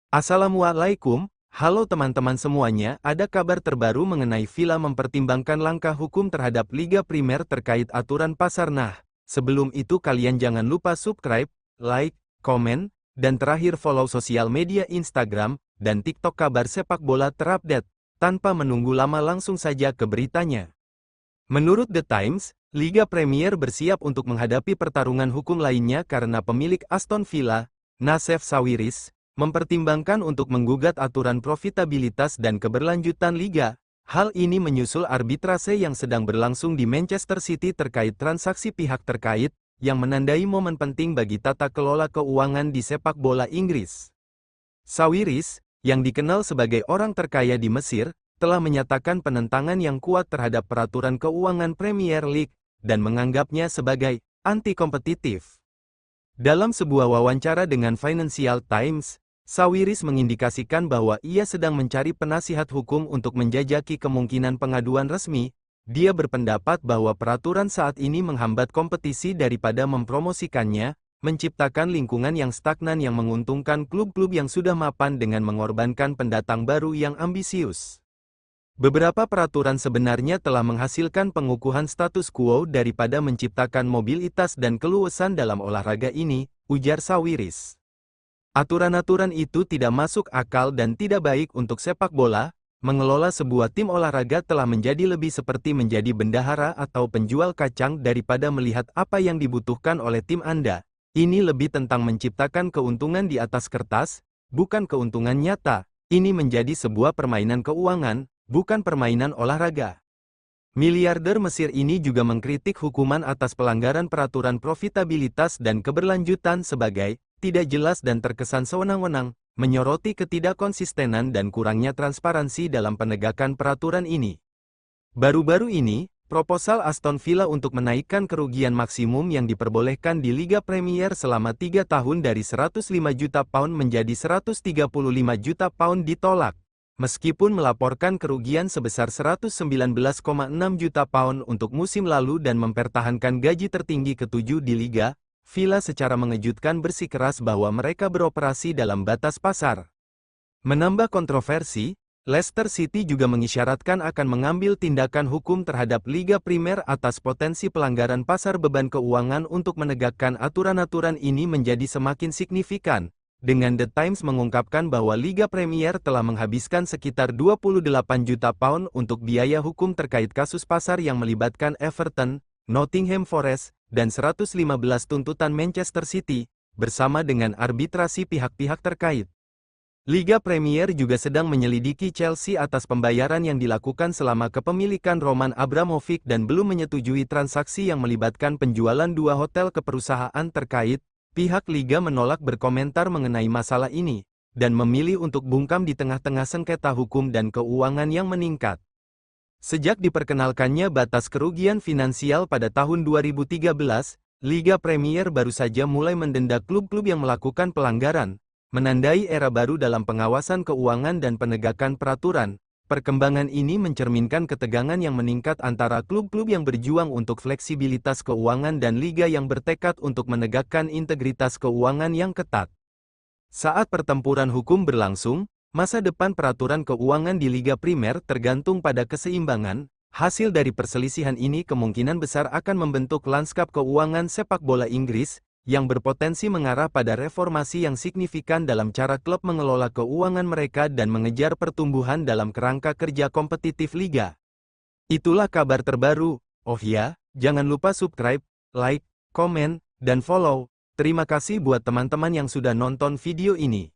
Assalamualaikum, halo teman-teman semuanya, ada kabar terbaru mengenai Villa mempertimbangkan langkah hukum terhadap Liga Primer terkait aturan pasar. Nah, sebelum itu kalian jangan lupa subscribe, like, komen, dan terakhir follow sosial media Instagram dan TikTok kabar sepak bola terupdate. Tanpa menunggu lama langsung saja ke beritanya. Menurut The Times, Liga Premier bersiap untuk menghadapi pertarungan hukum lainnya karena pemilik Aston Villa, Nassef Sawiris, mempertimbangkan untuk menggugat aturan profitabilitas dan keberlanjutan liga. Hal ini menyusul arbitrase yang sedang berlangsung di Manchester City terkait transaksi pihak terkait, yang menandai momen penting bagi tata kelola keuangan di sepak bola Inggris. Sawiris, yang dikenal sebagai orang terkaya di Mesir, telah menyatakan penentangan yang kuat terhadap peraturan keuangan Premier League, dan menganggapnya sebagai anti-kompetitif. Dalam sebuah wawancara dengan Financial Times, Sawiris mengindikasikan bahwa ia sedang mencari penasihat hukum untuk menjajaki kemungkinan pengaduan resmi. Dia berpendapat bahwa peraturan saat ini menghambat kompetisi daripada mempromosikannya, menciptakan lingkungan yang stagnan yang menguntungkan klub-klub yang sudah mapan dengan mengorbankan pendatang baru yang ambisius. Beberapa peraturan sebenarnya telah menghasilkan pengukuhan status quo daripada menciptakan mobilitas dan keluasan dalam olahraga ini, ujar Sawiris. Aturan-aturan itu tidak masuk akal dan tidak baik untuk sepak bola. Mengelola sebuah tim olahraga telah menjadi lebih seperti menjadi bendahara atau penjual kacang daripada melihat apa yang dibutuhkan oleh tim Anda. Ini lebih tentang menciptakan keuntungan di atas kertas, bukan keuntungan nyata. Ini menjadi sebuah permainan keuangan, bukan permainan olahraga. Miliarder Mesir ini juga mengkritik hukuman atas pelanggaran peraturan profitabilitas dan keberlanjutan sebagai tidak jelas dan terkesan sewenang-wenang, menyoroti ketidakkonsistenan dan kurangnya transparansi dalam penegakan peraturan ini. Baru-baru ini, proposal Aston Villa untuk menaikkan kerugian maksimum yang diperbolehkan di Liga Premier selama 3 tahun dari 105 juta pound menjadi 135 juta pound ditolak. Meskipun melaporkan kerugian sebesar 119,6 juta pound untuk musim lalu dan mempertahankan gaji tertinggi ke-7 di Liga, Villa secara mengejutkan bersikeras bahwa mereka beroperasi dalam batas pasar. Menambah kontroversi, Leicester City juga mengisyaratkan akan mengambil tindakan hukum terhadap Liga Primer atas potensi pelanggaran pasar beban keuangan untuk menegakkan aturan-aturan ini menjadi semakin signifikan. Dengan The Times mengungkapkan bahwa Liga Premier telah menghabiskan sekitar 28 juta pound untuk biaya hukum terkait kasus pasar yang melibatkan Everton, Nottingham Forest, dan 115 tuntutan Manchester City, bersama dengan arbitrasi pihak-pihak terkait. Liga Premier juga sedang menyelidiki Chelsea atas pembayaran yang dilakukan selama kepemilikan Roman Abramovich dan belum menyetujui transaksi yang melibatkan penjualan 2 hotel ke perusahaan terkait. Pihak Liga menolak berkomentar mengenai masalah ini, dan memilih untuk bungkam di tengah-tengah sengketa hukum dan keuangan yang meningkat. Sejak diperkenalkannya batas kerugian finansial pada tahun 2013, Liga Premier baru saja mulai mendenda klub-klub yang melakukan pelanggaran, menandai era baru dalam pengawasan keuangan dan penegakan peraturan. Perkembangan ini mencerminkan ketegangan yang meningkat antara klub-klub yang berjuang untuk fleksibilitas keuangan dan liga yang bertekad untuk menegakkan integritas keuangan yang ketat. Saat pertempuran hukum berlangsung, masa depan peraturan keuangan di Liga Primer tergantung pada keseimbangan. Hasil dari perselisihan ini kemungkinan besar akan membentuk lanskap keuangan sepak bola Inggris, yang berpotensi mengarah pada reformasi yang signifikan dalam cara klub mengelola keuangan mereka dan mengejar pertumbuhan dalam kerangka kerja kompetitif liga. Itulah kabar terbaru. Oh ya, jangan lupa subscribe, like, komen, dan follow. Terima kasih buat teman-teman yang sudah nonton video ini.